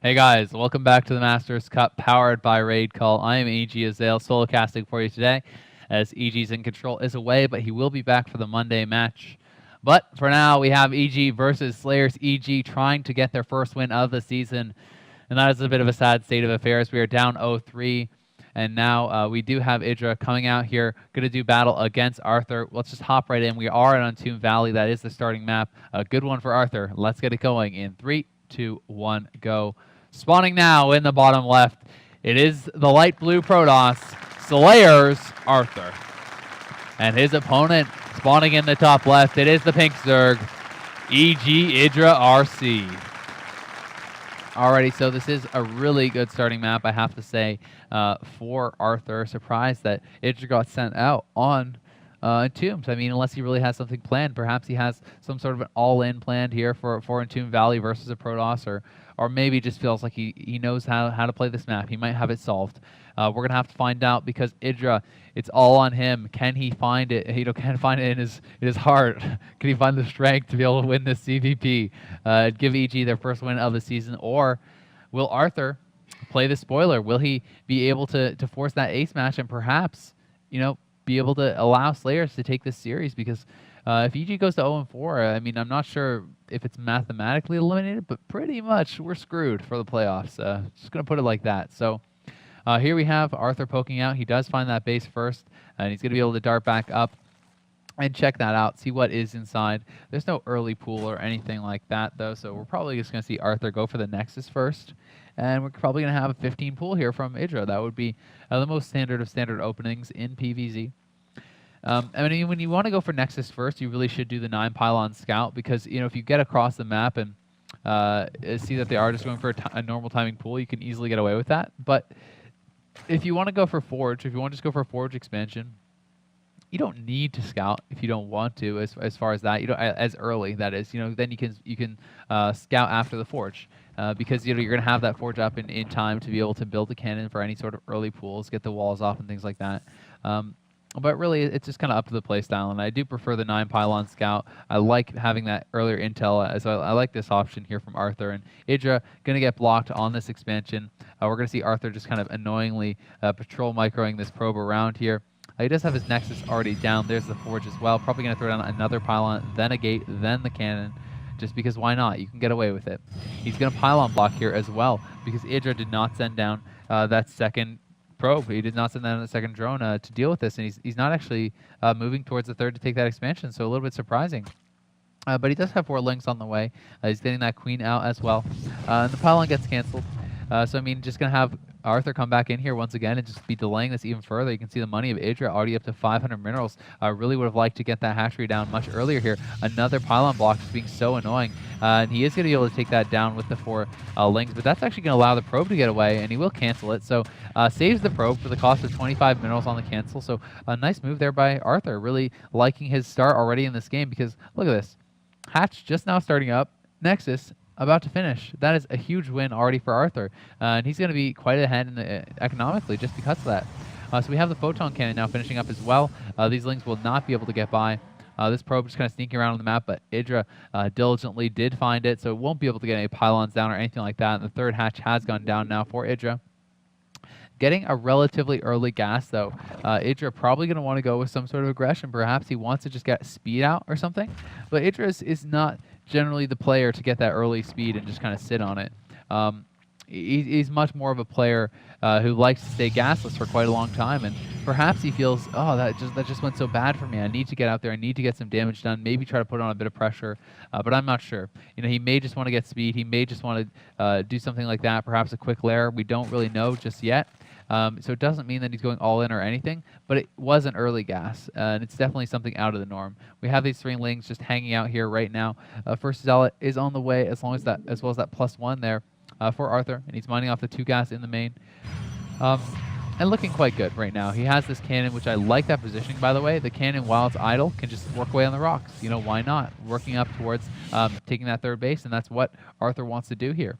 Hey guys, welcome back to the Masters Cup powered by Raid Call. I am EG Azale, solo casting for you today as EG's in control is away, but he will be back for the Monday match. But for now, we have EG versus SlayerS EG trying to get their first win of the season, and that is a bit of a sad state of affairs. We are down 0-3, and now we do have IdrA coming out here, going to do battle against Arthur. Let's just hop right in. We are in Entombed Valley. That is the starting map. A good one for Arthur. Let's get it going in 3, 2, 1, go. Spawning now in the bottom left, it is the light blue Protoss, SlayerS Arthur. And his opponent spawning in the top left, it is the pink Zerg, EG IdrA RC. Alrighty, so this is a really good starting map, I have to say, for Arthur. Surprised that IdrA got sent out on Entombed. I mean, unless he really has something planned. Perhaps he has some sort of an all-in planned here for Entombed Valley versus a Protoss, or maybe just feels like he knows how to play this map. He might have it solved. We're going to have to find out because IdrA, it's all on him. Can he find it? Can he find it in his heart? Can he find the strength to be able to win this CVP? Give EG their first win of the season? Or will Arthur play the spoiler? Will he be able to force that ace match and perhaps, be able to allow SlayerS to take this series? Because if EG goes to 0-4, I mean, I'm not sure if it's mathematically eliminated, but pretty much we're screwed for the playoffs. Just going to put it like that. So here we have Arthur poking out. He does find that base first, and he's going to be able to dart back up and check that out, see what is inside. There's no early pool or anything like that, though, so we're probably just going to see Arthur go for the Nexus first. And we're probably going to have a 15 pool here from IdrA. That would be the most standard of standard openings in PvZ. I mean, when you want to go for Nexus first, you really should do the 9 pylon scout because, if you get across the map and see that they are just going for a normal timing pool, you can easily get away with that. But if you want to go for Forge, if you want to just go for a Forge expansion, you don't need to scout if you don't want to. As far as that, as early that is, then you can scout after the Forge because you're going to have that Forge up in time to be able to build a cannon for any sort of early pools, get the walls off and things like that. But really, it's just kind of up to the playstyle, and I do prefer the 9 pylon scout. I like having that earlier intel, so I like this option here from Arthur. And IdrA going to get blocked on this expansion. We're going to see Arthur just kind of annoyingly patrol microing this probe around here. He does have his Nexus already down. There's the Forge as well. Probably going to throw down another pylon, then a gate, then the cannon. Just because why not? You can get away with it. He's going to pylon block here as well because IdrA did not send down that second probe. He did not send down the second drone to deal with this, and he's not actually moving towards the third to take that expansion, so a little bit surprising. But he does have 4 links on the way. He's getting that queen out as well. And the pylon gets canceled. So, I mean, just going to have Arthur come back in here once again and just be delaying this even further. You can see the money of IdrA already up to 500 minerals. I really would have liked to get that hatchery down much earlier here. Another pylon block is being so annoying. And he is going to be able to take that down with the 4 links, but that's actually going to allow the probe to get away, and he will cancel it. So saves the probe for the cost of 25 minerals on the cancel. So a nice move there by Arthur. Really liking his start already in this game because look at this. Hatch just now starting up. Nexus about to finish. That is a huge win already for Arthur. And he's going to be quite ahead in economically just because of that. So we have the photon cannon now finishing up as well. These links will not be able to get by. This probe just kind of sneaking around on the map, but IdrA diligently did find it, so it won't be able to get any pylons down or anything like that. And the third hatch has gone down now for IdrA. Getting a relatively early gas, though. IdrA probably going to want to go with some sort of aggression. Perhaps he wants to just get speed out or something. But IdrA is not generally the player to get that early speed and just kind of sit on it. He's much more of a player who likes to stay gasless for quite a long time, and perhaps he feels, oh, that just went so bad for me. I need to get out there. I need to get some damage done. Maybe try to put on a bit of pressure, but I'm not sure. He may just want to get speed. He may just want to do something like that. Perhaps a quick lair. We don't really know just yet. So it doesn't mean that he's going all in or anything, but it was an early gas, and it's definitely something out of the norm. We have these 3 lings just hanging out here right now. First Zealot is on the way, as well as that +1 there for Arthur, and he's mining off the 2 gas in the main. And looking quite good right now. He has this cannon, which I like that positioning, by the way. The cannon, while it's idle, can just work away on the rocks. Why not? Working up towards taking that third base, and that's what Arthur wants to do here.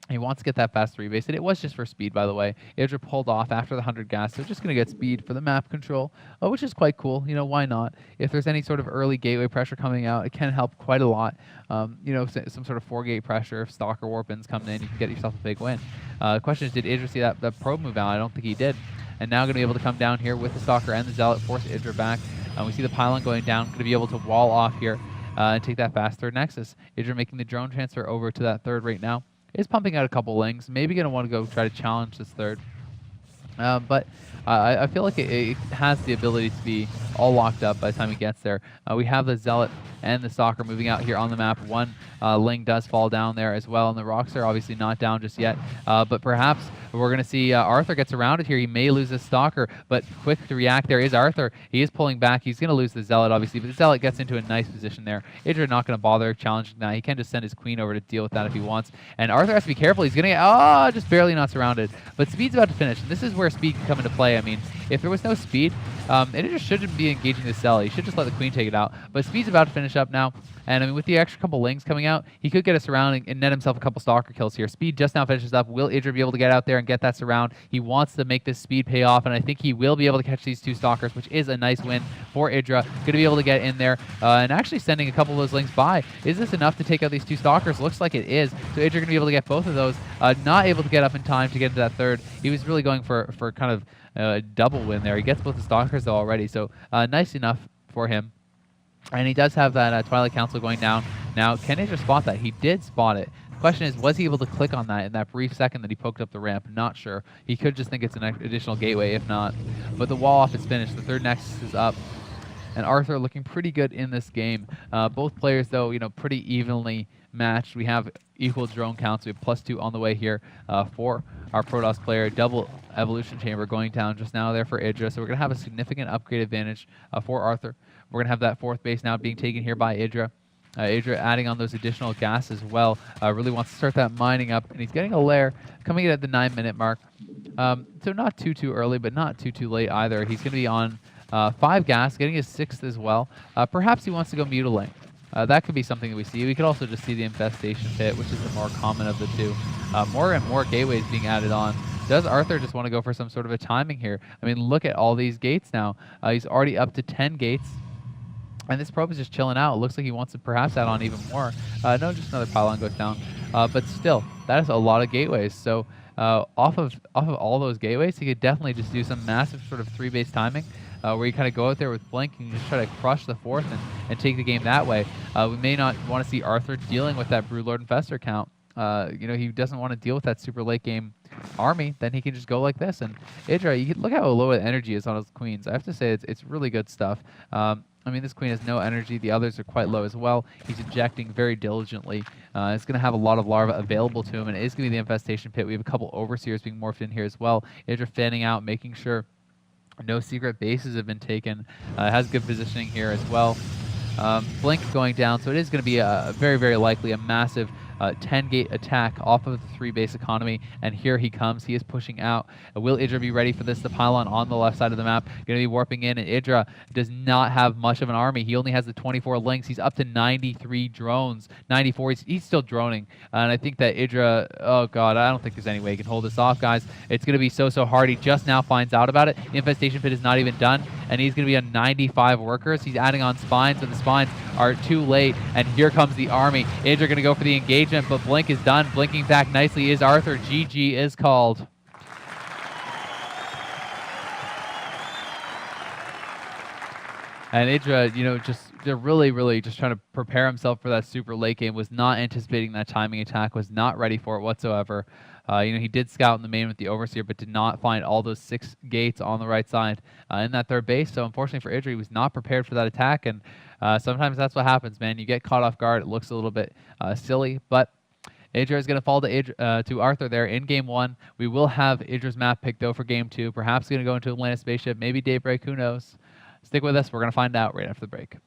He wants to get that fast 3 base, and it was just for speed, by the way. IdrA pulled off after the 100 gas, so just going to get speed for the map control, which is quite cool. You know, why not? If there's any sort of early gateway pressure coming out, it can help quite a lot. You know, some sort of 4-gate pressure, if Stalker Warpins come in, you can get yourself a big win. The question is, did IdrA see that probe move out? I don't think he did. And now going to be able to come down here with the Stalker and the Zealot, force IdrA back. We see the pylon going down, going to be able to wall off here and take that fast third Nexus. IdrA making the drone transfer over to that third right now. Is pumping out a couple lings. Maybe going to want to go try to challenge this third. But I feel like it has the ability to be all locked up by the time it gets there. We have the Zealot and the Stalker moving out here on the map. One Ling does fall down there as well, and the Rocks are obviously not down just yet. But perhaps we're going to see Arthur gets around it here. He may lose the Stalker, but quick to react there is Arthur. He is pulling back. He's going to lose the Zealot, obviously, but the Zealot gets into a nice position there. IdrA not going to bother challenging that. He can just send his Queen over to deal with that if he wants. And Arthur has to be careful. He's going to get, just barely not surrounded. But speed's about to finish, and this is where speed can come into play. I mean, if there was no speed, IdrA shouldn't be engaging the cell. He should just let the Queen take it out. But speed's about to finish up now. And I mean, with the extra couple lings coming out, he could get a surround and net himself a couple Stalker kills here. Speed just now finishes up. Will IdrA be able to get out there and get that surround? He wants to make this speed pay off, and I think he will be able to catch these 2 Stalkers, which is a nice win for IdrA. Going to be able to get in there and actually sending a couple of those lings by. Is this enough to take out these 2 Stalkers? Looks like it is. So IdrA going to be able to get both of those. Not able to get up in time to get into that third. He was really going for kind of a double win there. He gets both the Stalkers though already, so nice enough for him. And he does have that Twilight Council going down. Now, can IdrA spot that? He did spot it. The question is, was he able to click on that in that brief second that he poked up the ramp? Not sure. He could just think it's an additional gateway, if not. But the wall off is finished. The third Nexus is up. And Arthur looking pretty good in this game. Both players, though, you know, pretty evenly matched. We have equal drone counts. We have +2 on the way here for our Protoss player. Double Evolution Chamber going down just now there for IdrA. So we're going to have a significant upgrade advantage for Arthur. We're going to have that 4th base now being taken here by IdrA. IdrA adding on those additional gas as well. Really wants to start that mining up, and he's getting a lair coming in at the 9-minute mark. So not too early, but not too late either. He's going to be on 5 gas, getting his 6th as well. Perhaps he wants to go Mutilate. That could be something that we see. We could also just see the Infestation Pit, which is the more common of the two. More and more gateways being added on. Does Arthur just want to go for some sort of a timing here? I mean, look at all these gates now. He's already up to 10 gates. And this probe is just chilling out. It looks like he wants to perhaps add on even more. No, just another pylon goes down. But still, that is a lot of gateways. So off of all those gateways, he could definitely just do some massive sort of 3-base timing. Where you kind of go out there with Blink and you just try to crush the 4th and take the game that way. We may not want to see Arthur dealing with that Broodlord Infestor count. You know, he doesn't want to deal with that super late game army. Then he can just go like this. And IdrA, you can look how low the energy is on his queens. I have to say it's really good stuff. I mean, this queen has no energy. The others are quite low as well. He's ejecting very diligently. It's going to have a lot of larvae available to him, and it is going to be the Infestation Pit. We have a couple Overseers being morphed in here as well. IdrA fanning out, making sure no secret bases have been taken. Has good positioning here as well. Blink going down, so it is going to be very likely a massive 10-gate attack off of the 3-base economy, and here he comes. He is pushing out. Will IdrA be ready for this? The pylon on the left side of the map going to be warping in, and IdrA does not have much of an army. He only has the 24 links. He's up to 93 drones. 94. He's still droning, and I think that IdrA, oh god, I don't think there's any way he can hold this off, guys. It's going to be so hard. He just now finds out about it. The Infestation Pit is not even done, and he's going to be on 95 workers. He's adding on spines, but the spines are too late, and here comes the army. IdrA going to go for the engagement, but Blink is done. Blinking back nicely is Arthur. GG is called. And IdrA, you know, they're really just trying to prepare himself for that super late game. Was not anticipating that timing attack. Was not ready for it whatsoever. You know, he did scout in the main with the Overseer, but did not find all those 6 gates on the right side in that 3rd base. So unfortunately for IdrA, he was not prepared for that attack. And sometimes that's what happens, man. You get caught off guard. It looks a little bit silly, but IdrA is going to fall to Arthur there in Game 1. We will have IdrA's map picked, though, for Game 2. Perhaps going to go into Atlantis Spaceship, maybe Daybreak, who knows. Stick with us. We're going to find out right after the break.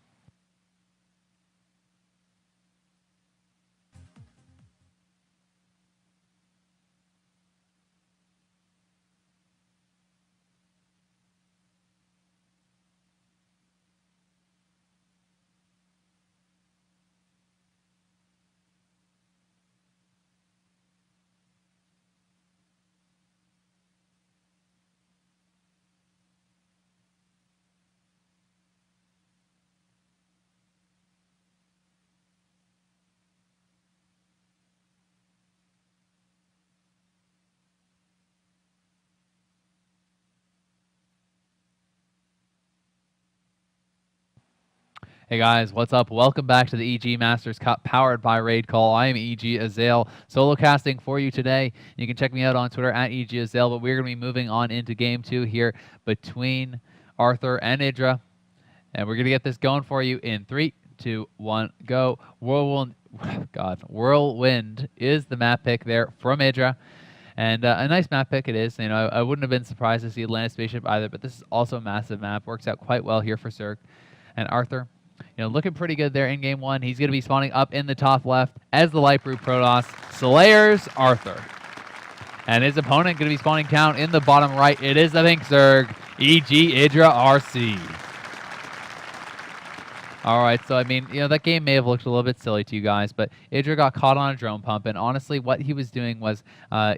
Hey guys, what's up? Welcome back to the EG Masters Cup powered by Raid Call. I am EG Azale, solo casting for you today. You can check me out on Twitter at EG Azale, but we're going to be moving on into game 2 here between Arthur and IdrA. And we're going to get this going for you in 3, 2, 1, go. Whirlwind is the map pick there from IdrA. And a nice map pick it is. You know, I wouldn't have been surprised to see Atlantis Spaceship either, but this is also a massive map. Works out quite well here for Zerg. And Arthur, you know, looking pretty good there in game 1. He's going to be spawning up in the top left as the Light Brew Protoss, SlayerS Arthur. And his opponent going to be spawning down in the bottom right. It is the Pink Zerg, EG IdrA RC. All right, so I mean, you know, that game may have looked a little bit silly to you guys, but IdrA got caught on a drone pump, and honestly, what he was doing was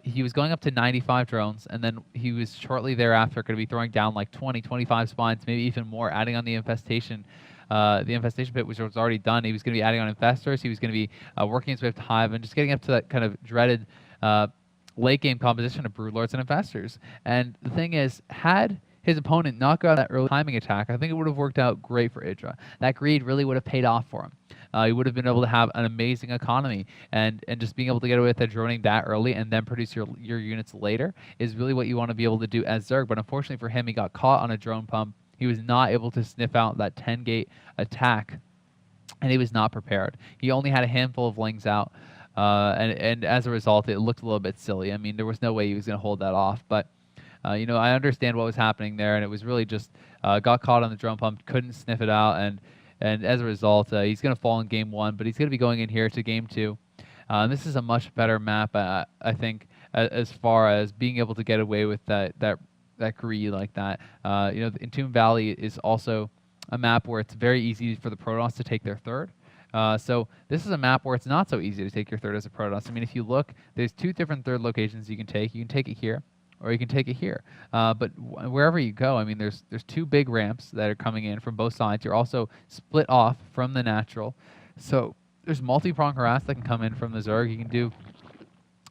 he was going up to 95 drones, and then he was shortly thereafter going to be throwing down like 20, 25 spawns, maybe even more, adding on the infestation pit, which was already done. He was going to be adding on infestors. He was going to be working his way up to Hive and just getting up to that kind of dreaded late game composition of Broodlords and infestors. And the thing is, had his opponent not got that early timing attack, I think it would have worked out great for IdrA. That greed really would have paid off for him. He would have been able to have an amazing economy, and just being able to get away with the droning that early and then produce your units later is really what you want to be able to do as Zerg. But unfortunately for him, he got caught on a drone pump. He was not able to sniff out that 10-gate attack, and he was not prepared. He only had a handful of lings out, and as a result, it looked a little bit silly. I mean, there was no way he was going to hold that off, but you know, I understand what was happening there, and it was really just got caught on the drone pump, couldn't sniff it out, and as a result, he's going to fall in game 1, but he's going to be going in here to game 2. This is a much better map, I think, as far as being able to get away with that greed like that. You know, Entomb Valley is also a map where it's very easy for the Protoss to take their third. So this is a map where it's not so easy to take your third as a Protoss. I mean, if you look, there's 2 different third locations you can take. You can take it here, or you can take it here. But wherever you go, I mean, there's 2 big ramps that are coming in from both sides. You're also split off from the natural. So there's multi-prong harass that can come in from the Zerg. You can do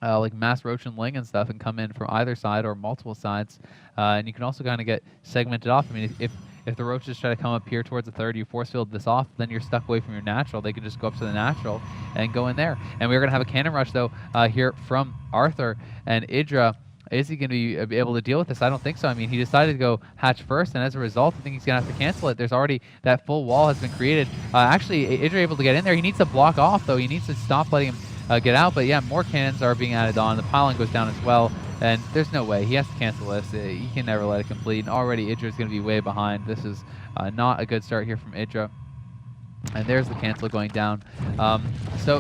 like mass roach and ling and stuff and come in from either side or multiple sides. And you can also kind of get segmented off. I mean, if the roaches try to come up here towards the third, you force field this off, then you're stuck away from your natural. They can just go up to the natural and go in there. And we're going to have a cannon rush, though, here from Arthur. And IdrA, is he going to be able to deal with this? I don't think so. I mean, he decided to go hatch first, and as a result, I think he's going to have to cancel it. There's already that full wall has been created. Actually, IdrA able to get in there. He needs to block off, though. He needs to stop letting him get out. But yeah, more cannons are being added on. The pylon goes down as well, and there's no way. He has to cancel this. He can never let it complete. And already IdrA is going to be way behind. This is not a good start here from IdrA. And there's the cancel going down. So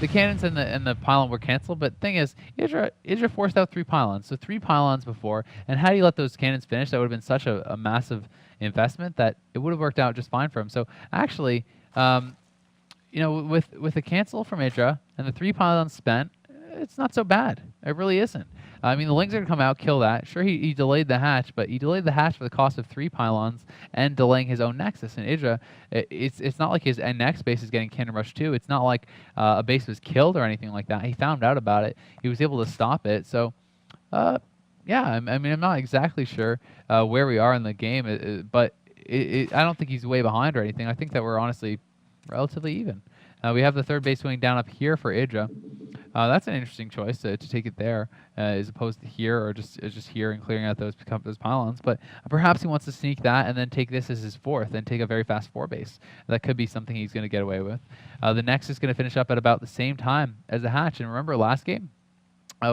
the cannons and the pylon were canceled, but the thing is, IdrA forced out 3 pylons. So 3 pylons before, and had he let those cannons finish, that would have been such a massive investment that it would have worked out just fine for him. So actually, you know, with the cancel from IdrA and the 3 pylons spent, it's not so bad. It really isn't. I mean, the lings are going to come out, kill that. Sure, he delayed the hatch, but he delayed the hatch for the cost of 3 pylons and delaying his own nexus. And IdrA, it's not like his next base is getting cannon rush too. It's not like a base was killed or anything like that. He found out about it. He was able to stop it. So, yeah, I mean, I'm not exactly sure where we are in the game, but I don't think he's way behind or anything. I think that we're honestly relatively even. We have the third base going down up here for IdrA. That's an interesting choice to take it there as opposed to here, or just here and clearing out those pylons. But perhaps he wants to sneak that and then take this as his 4th and take a very fast 4 base. That could be something he's going to get away with. The Nexus is going to finish up at about the same time as the hatch. And remember last game,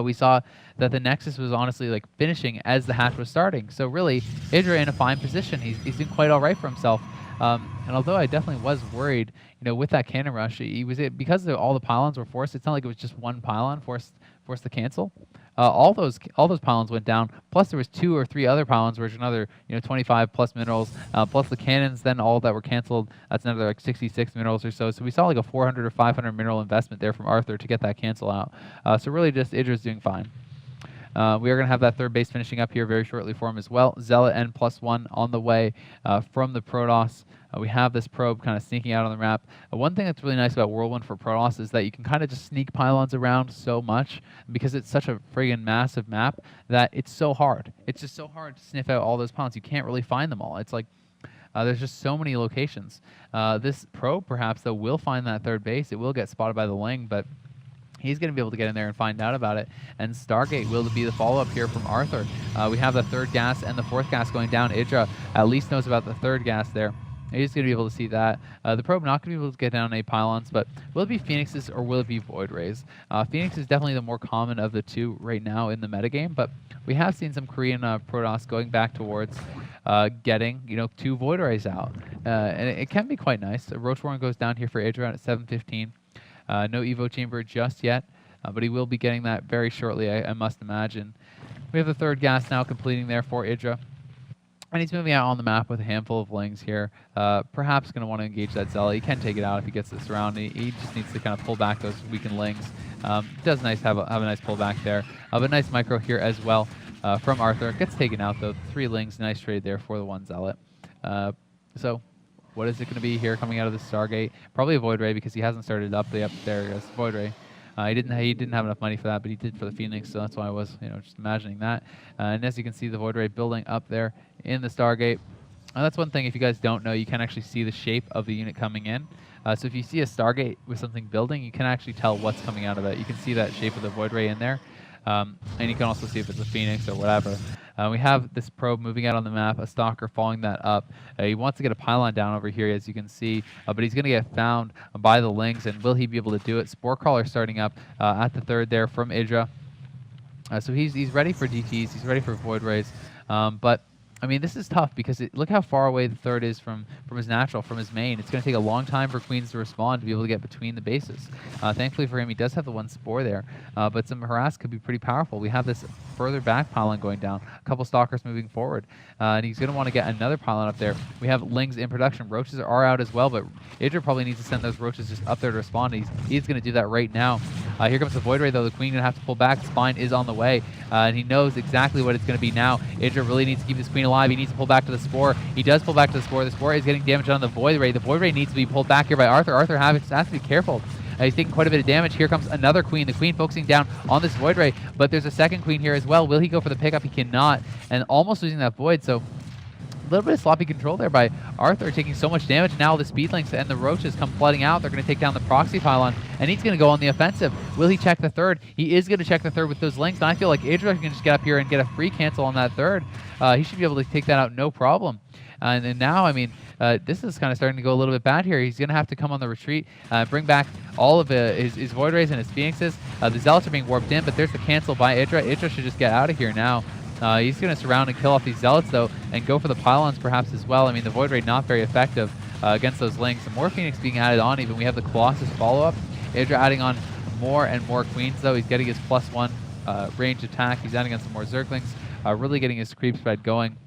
we saw that the Nexus was honestly like finishing as the hatch was starting. So really, IdrA in a fine position. He's doing quite all right for himself. And although I definitely was worried, you know, with that cannon rush, because all the pylons were forced. It's not like it was just one pylon forced to cancel. All those pylons went down. Plus there was 2 or 3 other pylons, which another 25 plus minerals. Plus the cannons, then all that were canceled. That's another like 66 minerals or so. So we saw like a 400 or 500 mineral investment there from Arthur to get that cancel out. So really, just IdrA's doing fine. We are going to have that third base finishing up here very shortly for him as well. Zealot N +1 on the way from the Protoss. We have this probe kind of sneaking out on the map. One thing that's really nice about Whirlwind for Protoss is that you can kind of just sneak pylons around so much because it's such a friggin' massive map that it's so hard. It's just so hard to sniff out all those pylons. You can't really find them all. It's like There's just so many locations. This probe, perhaps, though, will find that third base. It will get spotted by the Ling, but he's going to be able to get in there and find out about it. And Stargate will be the follow-up here from Arthur. We have the third gas and the fourth gas going down. IdrA at least knows about the third gas there. He's going to be able to see that. The probe not going to be able to get down any pylons, but will it be Phoenixes or will it be Void Rays? Phoenix is definitely the more common of the two right now in the metagame, but we have seen some Korean Protoss going back towards getting 2 Void Rays out. And it can be quite nice. Roach Warren goes down here for IdrA at 7:15. No Evo Chamber just yet, but he will be getting that very shortly, I must imagine. We have the third gas now completing there for IdrA. And he's moving out on the map with a handful of Lings here. Perhaps going to want to engage that Zealot. He can take it out if he gets this around. He just needs to kind of pull back those weakened Lings. It does nice have a nice pullback there. But nice micro here as well from Arthur. Gets taken out though. 3 Lings, nice trade there for the 1 Zealot. So what is it going to be here coming out of the Stargate? Probably a Void Ray because he hasn't started up. There he goes, Void Ray. He didn't have enough money for that, but he did for the Phoenix, so that's why I was just imagining that. And as you can see, the Void Ray building up there in the Stargate. That's one thing, if you guys don't know, you can actually see the shape of the unit coming in. So if you see a Stargate with something building, you can actually tell what's coming out of it. You can see that shape of the Void Ray in there. And you can also see if it's a Phoenix or whatever. We have this probe moving out on the map, a Stalker following that up. He wants to get a pylon down over here, as you can see, but he's going to get found by the Lings, and will he be able to do it? Spore Crawler starting up at the third there from IdrA. So he's ready for DTs, he's ready for Void Rays, but I mean, this is tough because look how far away the third is from his natural, from his main. It's going to take a long time for Queens to respond to be able to get between the bases. Thankfully for him, he does have the 1 Spore there, but some harass could be pretty powerful. We have this further back pylon going down, a couple Stalkers moving forward, and he's going to want to get another pylon up there. We have Lings in production. Roaches are out as well, but IdrA probably needs to send those Roaches just up there to respond. He's going to do that right now. Here comes the Void Ray, though. The Queen going to have to pull back. Spine is on the way, and he knows exactly what it's going to be now. IdrA really needs to keep this Queen alive. He needs to pull back to the Spore. He does pull back to the Spore. The Spore is getting damage on the Void Ray. The Void Ray needs to be pulled back here by Arthur. Arthur has to be careful. He's taking quite a bit of damage. Here comes another Queen. The Queen focusing down on this Void Ray, but there's a second Queen here as well. Will he go for the pickup? He cannot, and almost losing that Void, so a little bit of sloppy control there by Arthur, taking so much damage. Now the Speedlings and the Roaches come flooding out. They're going to take down the proxy pylon, and he's going to go on the offensive. Will he check the third? He is going to check the third with those Lings, and I feel like IdrA can just get up here and get a free cancel on that third. He should be able to take that out no problem. And now, I mean, this is kind of starting to go a little bit bad here. He's going to have to come on the retreat, bring back all of his Void Rays and his Phoenixes. The Zealots are being warped in, but there's the cancel by IdrA. IdrA should just get out of here now. He's going to surround and kill off these Zealots, though, and go for the pylons perhaps as well. I mean, the Void Ray not very effective against those Lings. Some more Phoenix being added on even. We have the Colossus follow-up. IdrA adding on more and more Queens, though. He's getting his +1 range attack. He's adding on some more Zerglings, really getting his creep spread going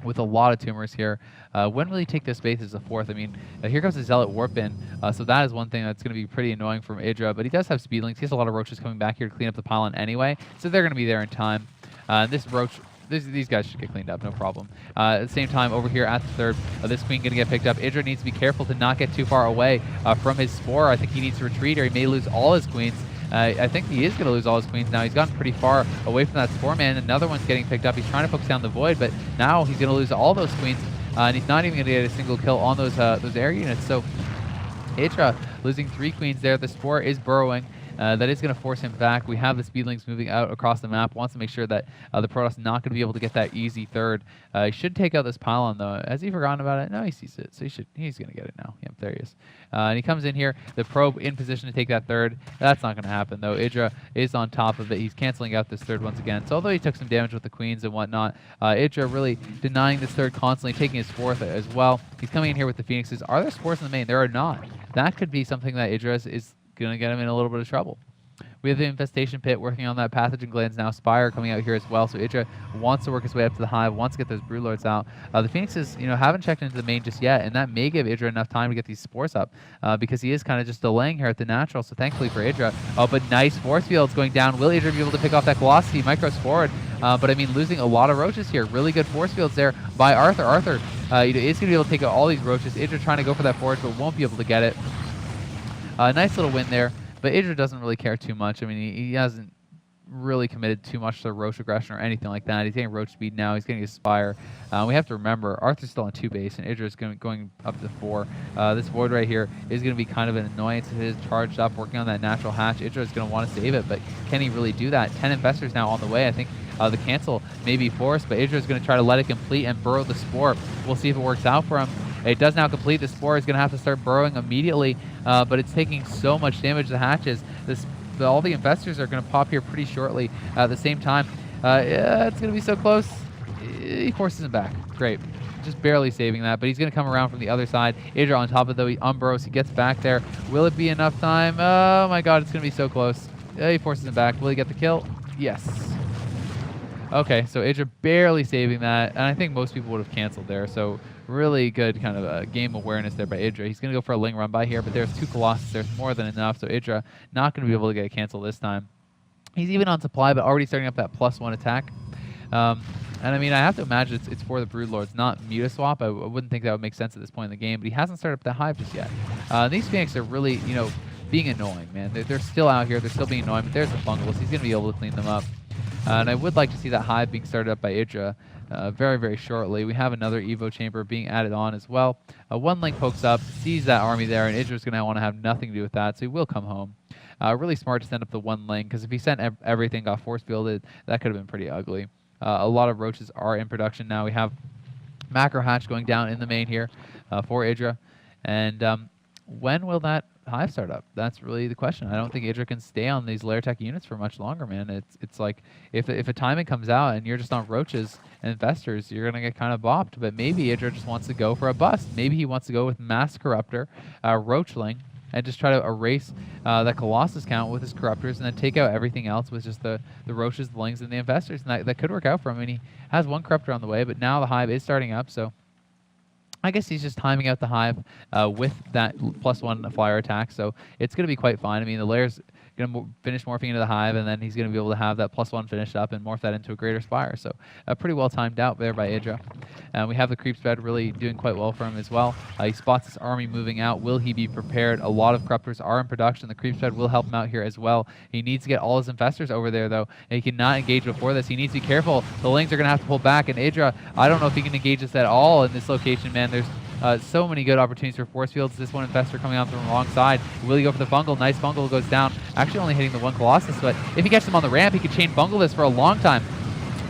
with a lot of tumors here. When will he take this base as a 4th? I mean, here comes the Zealot warp in, so that is one thing that's going to be pretty annoying from IdrA, but he does have Speedlings. He has a lot of Roaches coming back here to clean up the pylon anyway, so they're going to be there in time. This Roach, these guys should get cleaned up, no problem. At the same time, over here at the third, this Queen going to get picked up. IdrA needs to be careful to not get too far away from his Spore. I think he needs to retreat, or he may lose all his Queens. I think he is going to lose all his Queens now. He's gotten pretty far away from that Spore man. Another one's getting picked up. He's trying to focus down the Void, but now he's going to lose all those Queens, and he's not even going to get a single kill on those air units. So IdrA losing 3 Queens there. The Spore is burrowing. That is going to force him back. We have the Speedlings moving out across the map. Wants to make sure that the Protoss not going to be able to get that easy third. He should take out this pylon, though. Has he forgotten about it? No, he sees it. So he's going to get it now. Yep, there he is. And he comes in here. The probe in position to take that third. That's not going to happen, though. IdrA is on top of it. He's canceling out this third once again. So although he took some damage with the Queens and whatnot, IdrA really denying this third constantly, taking his 4th as well. He's coming in here with the Phoenixes. Are there Spores in the main? There are not. That could be something that IdrA is going to get him in a little bit of trouble. We have the Infestation Pit working on that Pathogen Glands now. Spire coming out here as well. So IdrA wants to work his way up to the hive, wants to get those Broodlords out. The Phoenixes, haven't checked into the main just yet, and that may give IdrA enough time to get these Spores up because he is kind of just delaying here at the natural. So thankfully for IdrA. Oh, but nice Force Fields going down. Will IdrA be able to pick off that Colossus? He micros forward. But I mean, losing a lot of Roaches here. Really good Force Fields there by Arthur. Arthur is going to be able to take out all these Roaches. IdrA trying to go for that forge, but won't be able to get it. Nice little win there. But IdrA doesn't really care too much. I mean, he hasn't really committed too much to Roach aggression or anything like that. He's getting Roach speed now. He's getting his Spire. We have to remember, Arthur's still on 2 base, and IdrA is going up to 4. This Void right here is going to be kind of an annoyance. It is charged up, working on that natural hatch. IdrA is going to want to save it, but can he really do that? 10 Infestors now on the way. I think the cancel may be forced, but IdrA is going to try to let it complete and burrow the Spore. We'll see if it works out for him. It does now complete. The Spore is going to have to start burrowing immediately, but it's taking so much damage to the hatches. All the Infestors are going to pop here pretty shortly. At the same time, yeah, it's going to be so close. He forces him back. Great. Just barely saving that, but he's going to come around from the other side. IdrA on top of it, though. He unburrows. He gets back there. Will it be enough time? Oh, my God. It's going to be so close. He forces him back. Will he get the kill? Yes. Okay, so IdrA barely saving that, and I think most people would have canceled there, so really good kind of game awareness there by IdrA. He's going to go for a Ling run by here, but there's 2 Colossus. There's more than enough, so IdrA not going to be able to get a cancel this time. He's even on supply, but already starting up that +1 attack. And I mean, I have to imagine it's for the Broodlords, not Mutaswap. I wouldn't think that would make sense at this point in the game, but he hasn't started up that Hive just yet. These Phoenix are really, you know, being annoying, man. They're still out here. They're still being annoying, but there's the Fungals. He's going to be able to clean them up. And I would like to see that Hive being started up by IdrA very, very shortly. We have another Evo Chamber being added on as well. One Link pokes up, sees that army there, and IdrA's going to want to have nothing to do with that, so he will come home. Really smart to send up the 1 Link, because if he sent everything, got force fielded, that could have been pretty ugly. A lot of Roaches are in production now. We have Macro Hatch going down in the main here for IdrA. And when will that Hive start up? That's really the question. I don't think IdrA can stay on these Lair Tech units for much longer, man. It's like if a timing comes out and you're just on Roaches and Infestors, you're going to get kind of bopped. But maybe IdrA just wants to go for a bust. Maybe he wants to go with Mass Corruptor, Roachling, and just try to erase that Colossus count with his Corruptors and then take out everything else with just the Roaches, the Lings, and the Infestors. And that could work out for him. I mean, he has 1 Corruptor on the way, but now the Hive is starting up, so I guess he's just timing out the Hive with that +1 flyer attack, so it's going to be quite fine. I mean, the Lair's going to finish morphing into the Hive, and then he's going to be able to have that +1 finished up and morph that into a Greater Spire. So pretty well timed out there by IdrA. We have the creep spread really doing quite well for him as well. He spots his army moving out. Will he be prepared? A lot of Corruptors are in production. The creep spread will help him out here as well. He needs to get all his Infestors over there, though, and he cannot engage before this. He needs to be careful. The Lings are going to have to pull back, and IdrA, I don't know if he can engage this at all in this location, man. There's so many good opportunities for force fields. This 1 Infestor coming out from the wrong side. Will he go for the Fungal? Nice Fungal goes down. Actually only hitting the 1 Colossus, but if he gets him on the ramp, he could chain Fungal this for a long time.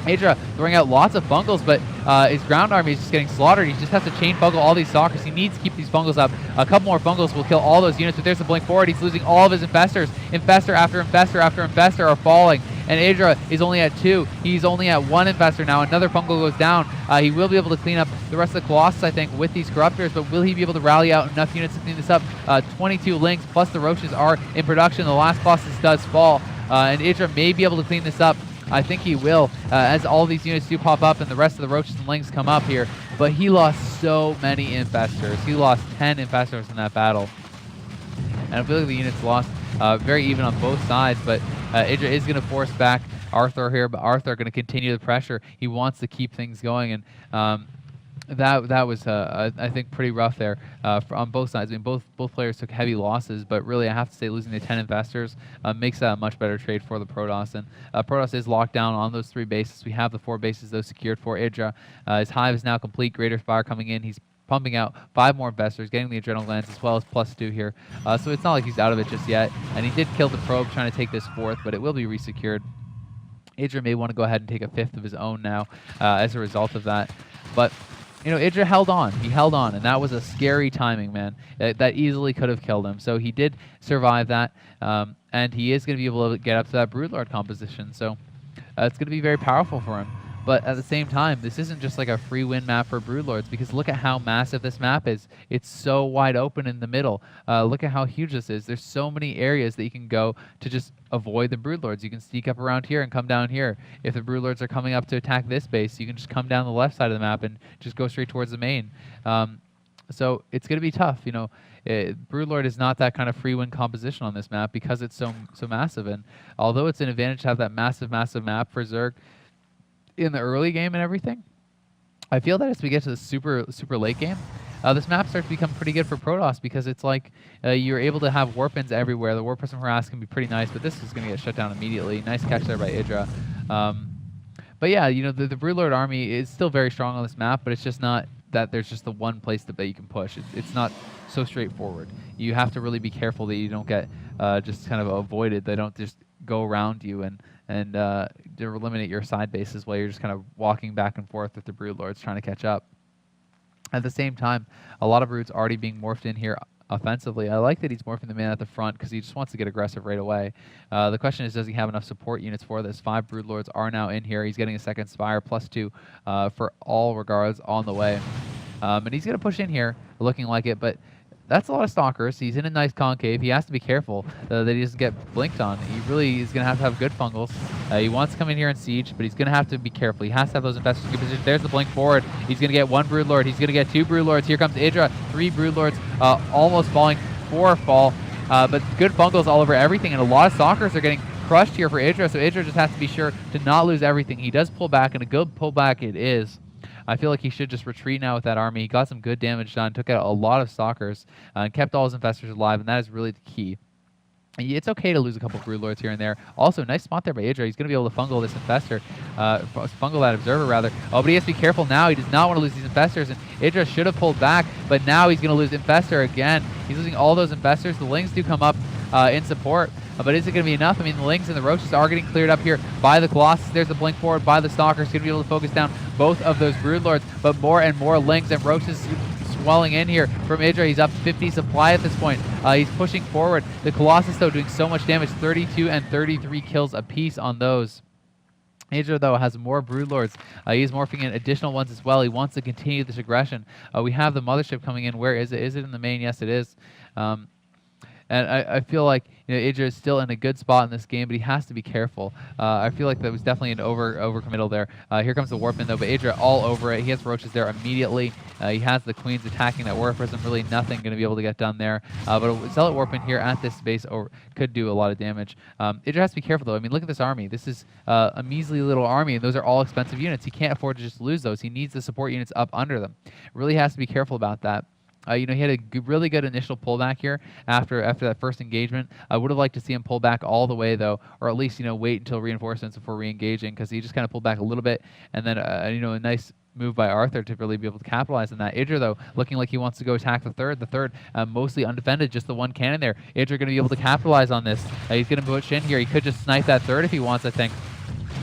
IdrA throwing out lots of Fungals, but his ground army is just getting slaughtered. He just has to chain Fungal all these Stalkers. He needs to keep these Fungals up. A couple more Fungals will kill all those units, but there's the blink forward. He's losing all of his Infestors. Infestor after Infestor after Infestor are falling, and IdrA is only at 2. He's only at 1 Infestor now. Another Fungal goes down. He will be able to clean up the rest of the Colossus, I think, with these Corruptors, but will he be able to rally out enough units to clean this up? 22 Links, plus the Roaches are in production. The last Colossus does fall, and IdrA may be able to clean this up. I think he will, as all these units do pop up and the rest of the Roaches and Lings come up here. But he lost so many Infestors. He lost 10 Infestors in that battle. And I feel like the units lost very even on both sides, but IdrA is going to force back Arthur here, but Arthur going to continue the pressure. He wants to keep things going, and that was, I think, pretty rough there on both sides. I mean, both players took heavy losses, but really, I have to say, losing the 10 Infestors makes that a much better trade for the Protoss. And Protoss is locked down on those 3 bases. We have the 4 bases, though, secured for IdrA. His Hive is now complete. Greater Spire coming in. He's pumping out 5 more Infestors, getting the Adrenal Glands as well as +2 here. So it's not like he's out of it just yet. And he did kill the Probe trying to take this 4th, but it will be resecured. IdrA may want to go ahead and take a 5th of his own now as a result of that. But you know, IdrA held on. He held on, and that was a scary timing, man. That easily could have killed him. So he did survive that, and he is going to be able to get up to that Broodlord composition. So it's going to be very powerful for him. But at the same time, this isn't just like a free win map for Broodlords, because look at how massive this map is. It's so wide open in the middle. Look at how huge this is. There's so many areas that you can go to just avoid the Broodlords. You can sneak up around here and come down here. If the Broodlords are coming up to attack this base, you can just come down the left side of the map and just go straight towards the main. So it's going to be tough. You know, Broodlord is not that kind of free win composition on this map because it's so massive. And although it's an advantage to have that massive map for Zerg in the early game and everything, I feel that as we get to the super late game, this map starts to become pretty good for Protoss because it's like you're able to have warpins everywhere. The Warp Prism Harass can be pretty nice, but this is going to get shut down immediately. Nice catch there by IdrA. But yeah, you know, the Broodlord army is still very strong on this map, but it's just not that there's just the one place that you can push. It's not so straightforward. You have to really be careful that you don't get just kind of avoided. They don't just go around you and eliminate your side bases while you're just kind of walking back and forth with the Broodlords trying to catch up. At the same time, a lot of Broods already being morphed in here offensively. I like that he's morphing the man at the front because he just wants to get aggressive right away. The question is, does he have enough support units for this? 5 Broodlords are now in here. He's getting a second Spire, +2 for all regards on the way. And he's going to push in here, looking like it, but that's a lot of Stalkers. He's in a nice concave. He has to be careful that he doesn't get blinked on. He really is going to have good fungals. He wants to come in here and siege, but he's going to have to be careful. He has to have those infestors in good position. There's the blink forward. He's going to get 1 Broodlord. He's going to get 2 Broodlords. Here comes IdrA. 3 Broodlords almost falling. 4 fall. But good fungals all over everything, and a lot of Stalkers are getting crushed here for IdrA, so IdrA just has to be sure to not lose everything. He does pull back, and a good pullback it is. I feel like he should just retreat now with that army. He got some good damage done, took out a lot of Stalkers, and kept all his infestors alive, and that is really the key. It's okay to lose a couple Broodlords here and there. Also, nice spot there by IdrA. He's going to be able to fungal this infestor, fungal that observer rather. Oh, but he has to be careful now. He does not want to lose these infestors, and IdrA should have pulled back, but now he's going to lose infestor again. He's losing all those infestors. The Lings do come up in support. But is it going to be enough? I mean, the Lings and the Roaches are getting cleared up here by the Colossus. There's the blink forward by the Stalkers. Going to be able to focus down both of those Broodlords, but more and more Lings and Roaches swelling in here from IdrA. He's up 50 supply at this point. He's pushing forward. The Colossus, though, doing so much damage, 32 and 33 kills apiece on those. IdrA, though, has more Broodlords. He's morphing in additional ones as well. He wants to continue this aggression. We have the Mothership coming in. Where is it? Is it in the main? Yes, it is. And I feel like, you know, IdrA is still in a good spot in this game, but he has to be careful. I feel like that was definitely an overcommittal there. Here comes the Warpin, though, but IdrA all over it. He has Roaches there immediately. He has the Queens attacking that Warp Prism. Really nothing going to be able to get done there. But a Zealot Warpin here at this base could do a lot of damage. IdrA has to be careful, though. I mean, look at this army. This is a measly little army, and those are all expensive units. He can't afford to just lose those. He needs the support units up under them. Really has to be careful about that. You know, he had a really good initial pullback here after that first engagement. I would have liked to see him pull back all the way, though, or at least, you know, wait until reinforcements before re-engaging, because he just kind of pulled back a little bit, and then, you know, a nice move by Arthur to really be able to capitalize on that. IdrA, though, looking like he wants to go attack the third. The third, mostly undefended, just the one cannon there. IdrA going to be able to capitalize on this. He's going to push in here. He could just snipe that third if he wants, I think.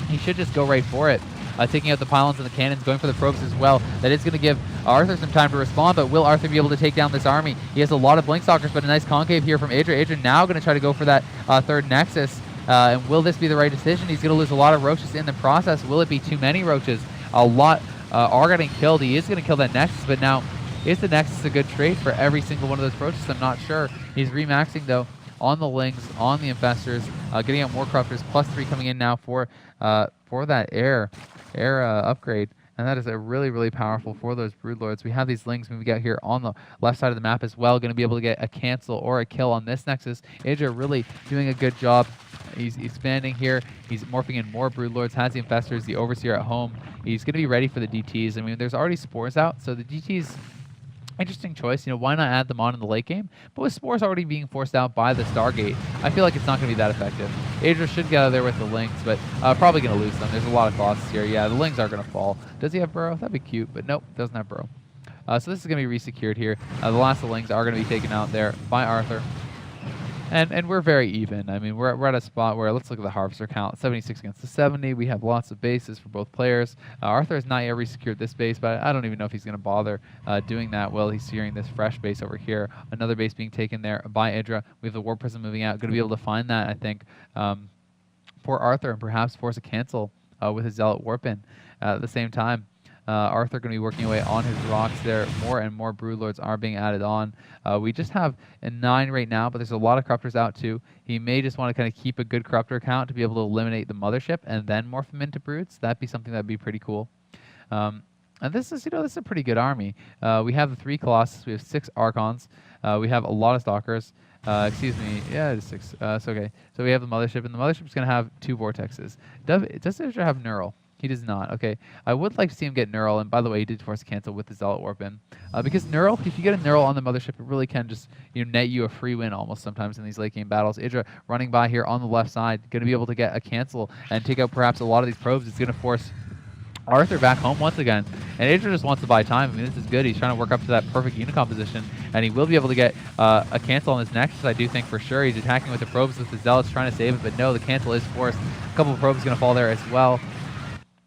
He should just go right for it. Taking out the pylons and the cannons, going for the probes as well. That is going to give Arthur some time to respond, but will Arthur be able to take down this army? He has a lot of Blink Stalkers, but a nice concave here from IdrA. IdrA now going to try to go for that third Nexus. And will this be the right decision? He's going to lose a lot of Roaches in the process. Will it be too many Roaches? A lot are getting killed. He is going to kill that Nexus, but now, is the Nexus a good trade for every single one of those Roaches? I'm not sure. He's remaxing, though, on the Lings, on the Infestors, getting out more Corruptors, +3 coming in now for that air upgrade, and that is a really powerful for those Broodlords. We have these Lings moving out here on the left side of the map as well, going to be able to get a cancel or a kill on this Nexus. IdrA really doing a good job. He's expanding here. He's morphing in more Broodlords, has the Infestors, the Overseer at home. He's going to be ready for the DTs. I mean, there's already Spores out, so the DTs, interesting choice. You know, why not add them on in the late game? But with Spores already being forced out by the Stargate, I feel like it's not going to be that effective. IdrA should get out of there with the Lings, but probably going to lose them. There's a lot of Colossus here. Yeah, the Lings are going to fall. Does he have Burrow? That'd be cute, but nope, doesn't have Burrow. So this is going to be resecured here. The last of the Lings are going to be taken out there by Arthur. And we're very even. I mean, we're at a spot where, let's look at the Harvester count. 76 against the 70. We have lots of bases for both players. Arthur has not yet resecured this base, but I don't even know if he's going to bother doing that while he's securing this fresh base over here. Another base being taken there by IdrA. We have the Warp Prism moving out. Going to be able to find that, I think, for Arthur, and perhaps force a cancel with his Zealot Warpin at the same time. Arthur going to be working away on his rocks there. More and more Broodlords are being added on. We just have a 9 right now, but there's a lot of Corruptors out too. He may just want to kind of keep a good Corruptor count to be able to eliminate the Mothership and then morph them into Broods. That'd be something that'd be pretty cool. And this is, you know, this is a pretty good army. We have the 3 Colossus. We have 6 Archons. We have a lot of Stalkers. Excuse me. Yeah, it is 6. It's okay. So we have the Mothership, and the Mothership is going to have 2 Vortexes. Does IdrA have Neural? He does not. Okay. I would like to see him get Neural, and by the way, he did force a cancel with the Zealot Warp in. Because Neural, if you get a Neural on the Mothership, it really can just net you a free win almost sometimes in these late game battles. IdrA running by here on the left side, going to be able to get a cancel and take out perhaps a lot of these probes. It's going to force Arthur back home once again, and IdrA just wants to buy time. I mean, this is good. He's trying to work up to that perfect Unicom position, and he will be able to get a cancel on this Nexus, I do think, for sure. He's attacking with the probes with the Zealots, trying to save it, but no, the cancel is forced. A couple of probes going to fall there as well.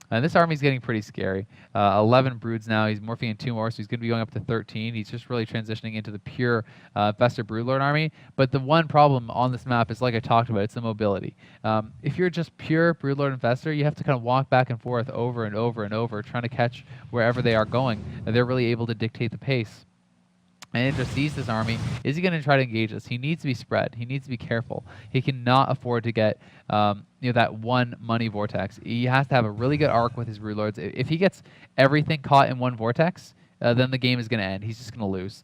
And this army's getting pretty scary. 11 broods now. He's morphing in 2 more, so he's going to be going up to 13. He's just really transitioning into the pure Fester Broodlord army. But the one problem on this map is, like I talked about, it's the mobility. If you're just pure Broodlord and Fester, you have to kind of walk back and forth over and over and over, trying to catch wherever they are going. And they're really able to dictate the pace. And IdrA sees this army. Is he going to try to engage us? He needs to be spread. He needs to be careful. He cannot afford to get that one money vortex. He has to have a really good arc with his Broodlords. If he gets everything caught in one vortex, then the game is going to end. He's just going to lose.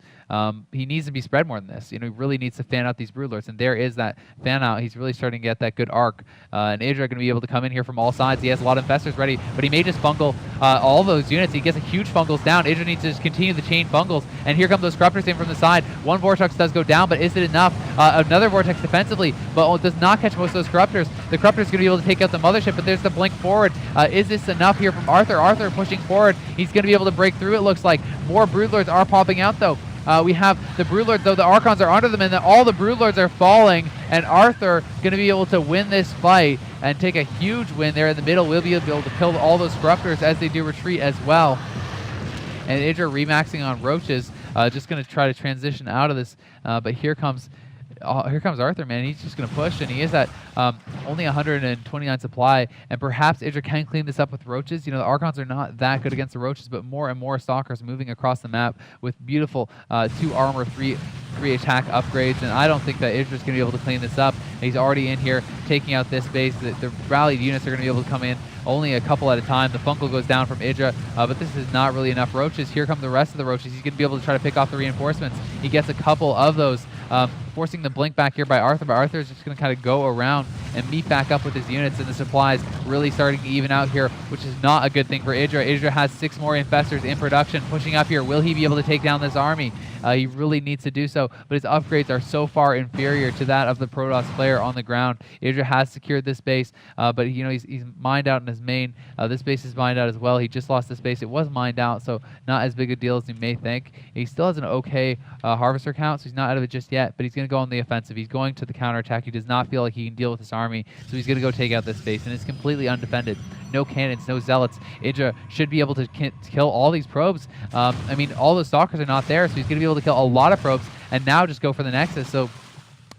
He needs to be spread more than this. He really needs to fan out these Broodlords, and there is that fan out. He's really starting to get that good arc, and IdrA going to be able to come in here from all sides. He has a lot of Infestors ready, but he may just fungal all those units. He gets a huge fungals down. IdrA needs to just continue the chain fungals, and here come those Corruptors in from the side. One Vortex does go down, but is it enough? Another Vortex defensively, but does not catch most of those Corruptors. The Corruptor's going to be able to take out the Mothership, but there's the blink forward. Is this enough here from Arthur? Arthur pushing forward. He's going to be able to break through, it looks like. More Broodlords are popping out, though. We have the Broodlords, though the Archons are under them, and then all the Broodlords are falling, and Arthur going to be able to win this fight and take a huge win there in the middle. We'll be able to kill all those Corruptors as they do retreat as well. And IdrA remaxing on Roaches, just going to try to transition out of this, but here comes Arthur, man. He's just going to push, and he is at only 129 supply, and perhaps IdrA can clean this up with Roaches. The Archons are not that good against the Roaches, but more and more Stalkers moving across the map with beautiful 2 armor, 3 attack upgrades, and I don't think that IdRA's going to be able to clean this up. He's already in here taking out this base. The rallied units are going to be able to come in only a couple at a time. The Fungal goes down from IdrA, but this is not really enough Roaches. Here come the rest of the Roaches. He's going to be able to try to pick off the reinforcements. He gets a couple of those, forcing the blink back here by Arthur, but Arthur is just going to kind of go around and meet back up with his units, and the supplies really starting to even out here, which is not a good thing for IdrA. IdrA has 6 more Infestors in production, pushing up here. Will he be able to take down this army? He really needs to do so, but his upgrades are so far inferior to that of the Protoss player on the ground. IdrA has secured this base, but he's mined out in his main. This base is mined out as well. He just lost this base. It was mined out, so not as big a deal as you may think. He still has an okay Harvester count, so he's not out of it just yet, but he's going to go on the offensive. He's going to the counterattack. He does not feel like he can deal with this army, so he's going to go take out this base, and it's completely undefended. No cannons, no Zealots. IdrA should be able to kill all these probes. I mean, all the Stalkers are not there, so he's going to be able to kill a lot of probes, and now just go for the Nexus. So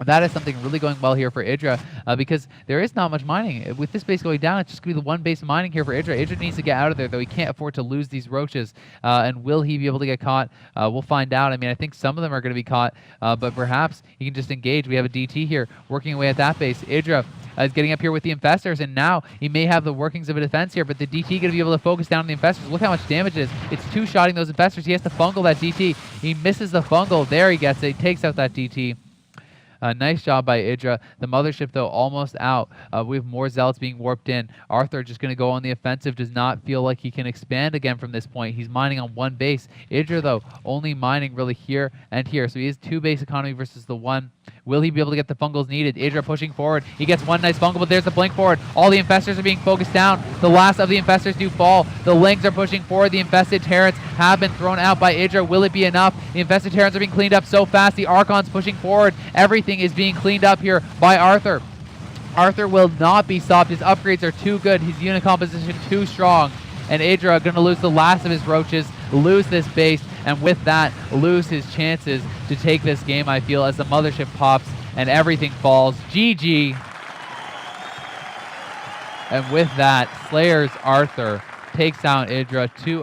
that is something really going well here for IdrA, because there is not much mining. With this base going down, it's just going to be the one base of mining here for IdrA. IdrA needs to get out of there, though. He can't afford to lose these Roaches. And will he be able to get caught? We'll find out. I mean, I think some of them are going to be caught, but perhaps he can just engage. We have a DT here working away at that base. IdrA is getting up here with the Infestors, and now he may have the workings of a defense here, but the DT going to be able to focus down on the Infestors. Look how much damage it is. It's 2-shotting those Infestors. He has to fungal that DT. He misses the fungal. There he gets it. He takes out that DT. Nice job by IdrA. The Mothership, though, almost out. We have more Zealots being warped in. Arthur just going to go on the offensive. Does not feel like he can expand again from this point. He's mining on one base. IdrA, though, only mining really here and here. So he has 2 base economy versus the 1. Will he be able to get the fungals needed? IdrA pushing forward. He gets one nice fungal, but there's the blink forward. All the Infestors are being focused down. The last of the Infestors do fall. The Lings are pushing forward. The infested Terrans have been thrown out by IdrA. Will it be enough? The infested Terrans are being cleaned up so fast. The Archons pushing forward. Everything is being cleaned up here by Arthur. Arthur will not be stopped. His upgrades are too good. His unit composition too strong. And IdrA going to lose the last of his Roaches, lose this base, and with that, lose his chances to take this game, I feel, as the Mothership pops and everything falls. GG. And with that, SlayerS Arthur takes down IdrA 2-0.